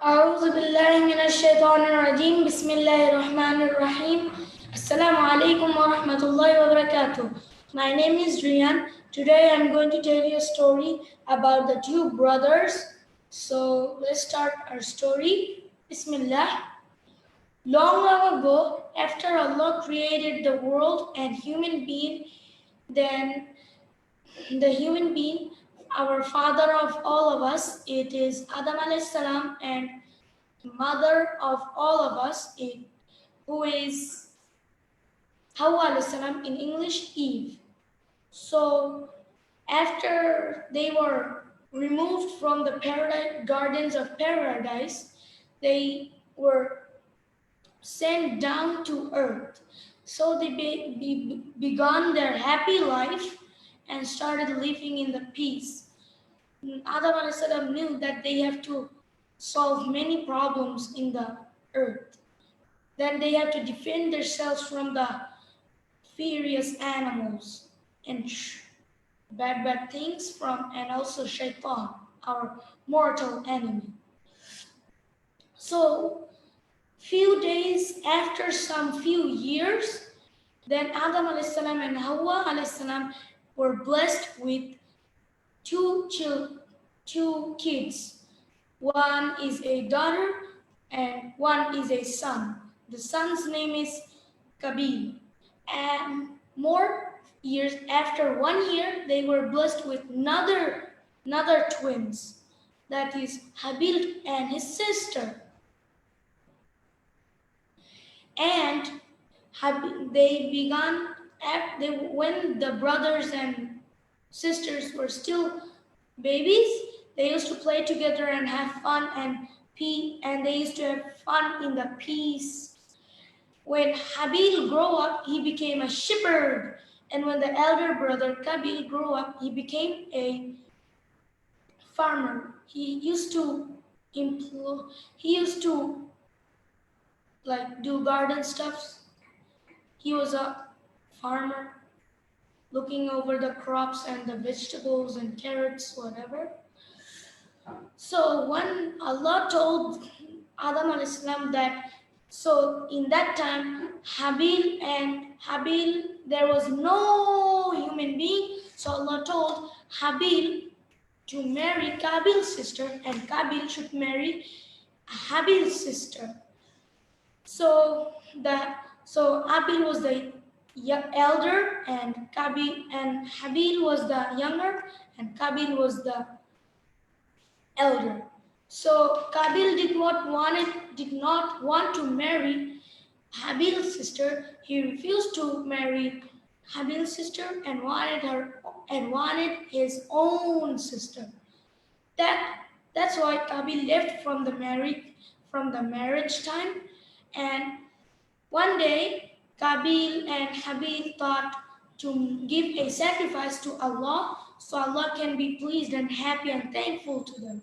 أعوذ بالله من الشيطان الرجيم بسم الله الرحمن الرحيم Assalamu alaikum wa rahmatullahi wa barakatuh. My name is Rian. Today I'm going to tell you a story about the two brothers. So let's start our story. Bismillah. Long ago, after Allah created the world and human being, then the human being, our father of all of us, it is Adam alayhi salam, and mother of all of us, who is Hawa alayhi salam, in English, Eve. So after they were removed from the gardens of paradise, they were sent down to earth. So they began their happy life and started living in the peace. Adam alayhi salam knew that they have to solve many problems in the earth. Then they have to defend themselves from the furious animals and bad things and also shaitan, our mortal enemy. So few days after some few years, then Adam alayhi salam and Hawa alayhi salam were blessed with two kids. One is a daughter and one is a son. The son's name is Kabil. And more years after 1 year, they were blessed with another twins. That is Habil and his sister. And when the brothers and sisters were still babies, they used to play together and have fun and they used to have fun in the peace. When Habil grew up, he became a shepherd, and when the elder brother Kabil grew up, he became a farmer. He used to do garden stuffs. He was a farmer, looking over the crops and the vegetables and carrots, whatever. So when Allah told Adam alayhi salam that, so in that time, Habil, there was no human being. So Allah told Habil to marry Kabil's sister, and Kabil should marry Habil's sister. So Habil was the elder, and Habil was the younger, and Kabil was the elder. So Kabil did not want to marry Habil's sister. He refused to marry Habil's sister and wanted his own sister. That's why Kabil left from the marriage time. And one day, Kabil and Habil thought to give a sacrifice to Allah, so Allah can be pleased and happy and thankful to them.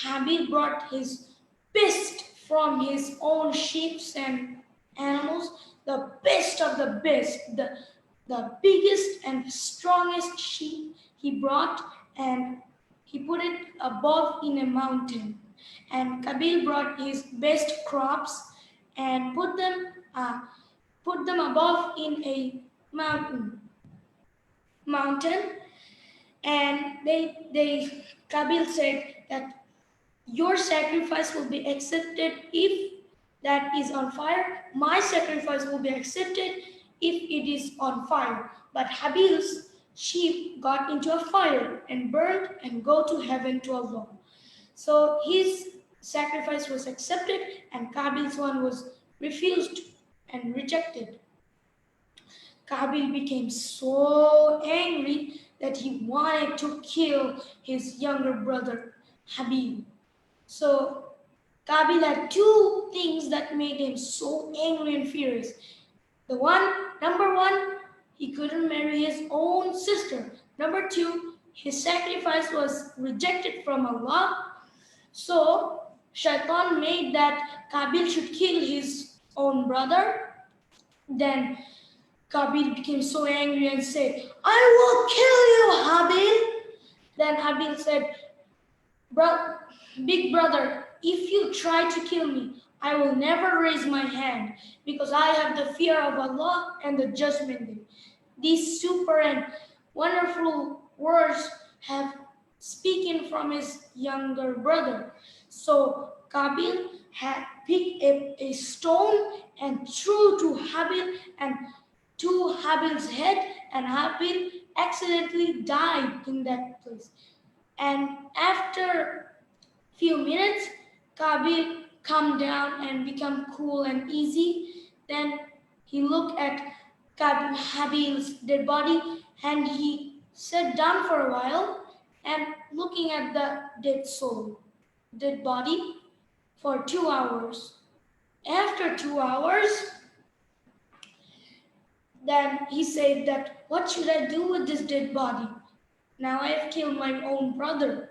Habil brought his best from his own sheep and animals, the best of the best, the biggest and strongest sheep he brought, and he put it above in a mountain. And Kabil brought his best crops and put them above in a mountain. And Kabil said that your sacrifice will be accepted if that is on fire. My sacrifice will be accepted if it is on fire. But Habil's sheep got into a fire and burned and go to heaven to Allah. So his sacrifice was accepted and Kabil's one was refused and rejected. Kabil became so angry that he wanted to kill his younger brother Habil. So Kabil had two things that made him so angry and furious. Number one, he couldn't marry his own sister. Number two, his sacrifice was rejected from Allah. So Shaitan made that Kabil should kill his own brother. Then Kabil became so angry and said, I will kill you, Habil. Then Habil said, big brother, if you try to kill me, I will never raise my hand because I have the fear of Allah and the judgment day. These super and wonderful words have spoken from his younger brother. So Kabil had picked a stone and threw to Habil and to Habil's head, and Habil accidentally died in that place. And after few minutes, Kabil calmed down and become cool and easy. Then he looked at Habil's dead body and he sat down for a while and looking at the dead body for 2 hours. After 2 hours, then he said that, what should I do with this dead body? Now I have killed my own brother.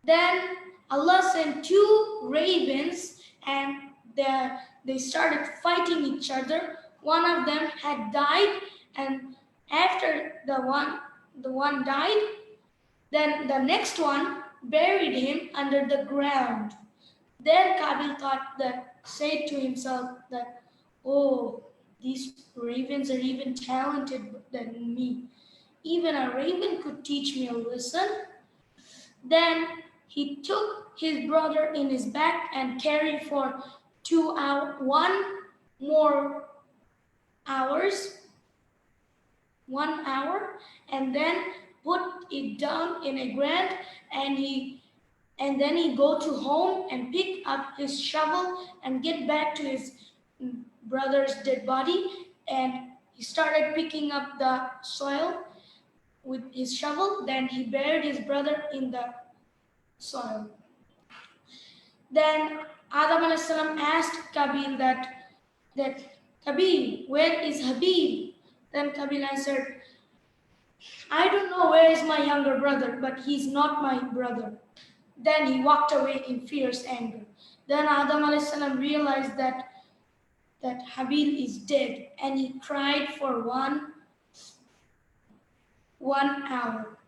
Then Allah sent 2 ravens and they started fighting each other. One of them had died, and after the one died, then the next one buried him under the ground. Then Kabil said to himself that, oh, these ravens are even talented than me. Even a raven could teach me a lesson. Then he took his brother in his back and carried for 1 hour, and then put it down in a ground, and then he go to home and pick up his shovel and get back to his brother's dead body, and he started picking up the soil with his shovel. Then he buried his brother in the soil. Then Adam a.s. asked Kabil that Kabil, where is Habil? Then Kabil answered, I don't know where is my younger brother, but he's not my brother. Then he walked away in fierce anger. Then Adam a.s. realized that Habil is dead, and he cried for one hour.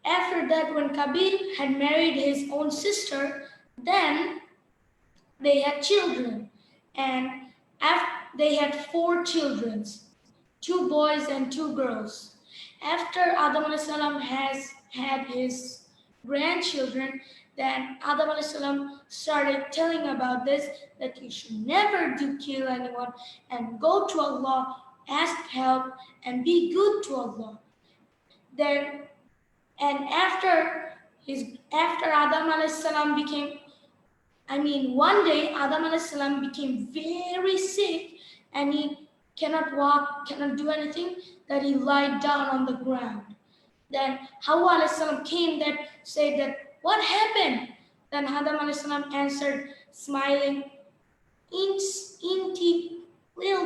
After that, when Kabil had married his own sister, then they had children, and they had 4 children, 2 boys and 2 girls. After Adam a.s. has had his grandchildren, then Adam a.s. started telling about this, that you should never kill anyone and go to Allah, ask help, and be good to Allah. Then, and after Adam a.s. one day Adam a.s. became very sick, and he cannot walk, cannot do anything, that he lied down on the ground. Then Hawa a.s. came that said that, what happened? Then Adam a.s. answered, smiling, little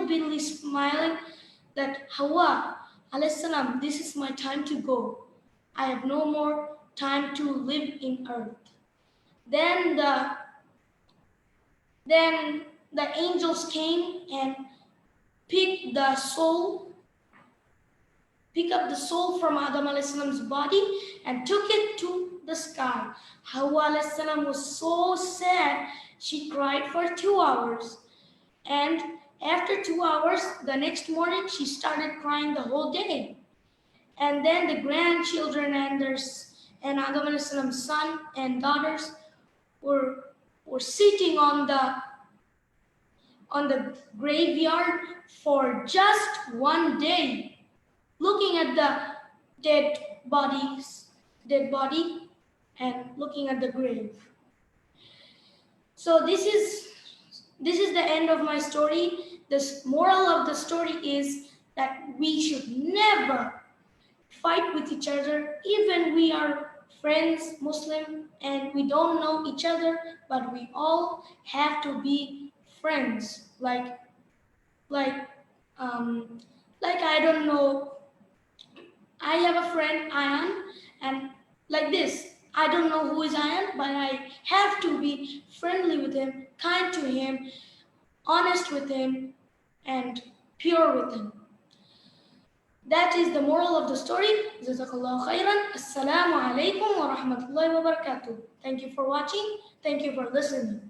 bitly smiling, that Hawa a.s., this is my time to go. I have no more time to live in earth. Then the angels came and picked up the soul from Adam a.s.'s body and took it to the sky. Hawa a.s. was so sad, she cried for 2 hours. And after 2 hours, the next morning, she started crying the whole day. And then the grandchildren and Adam a.s.'s son and daughters were sitting on the graveyard for just 1 day, looking at the dead body and looking at the grave. So this is the end of my story. The moral of the story is that we should never fight with each other, even we are friends, Muslim, and we don't know each other, but we all have to be friends. Like I don't know, I have a friend, Ian, and like this, I don't know who is Ian, but I have to be friendly with him, kind to him, honest with him, and pure with him. That is the moral of the story. Jazakallah khairan. Assalamu alaikum wa rahmatullahi wa barakatuh. Thank you for watching. Thank you for listening.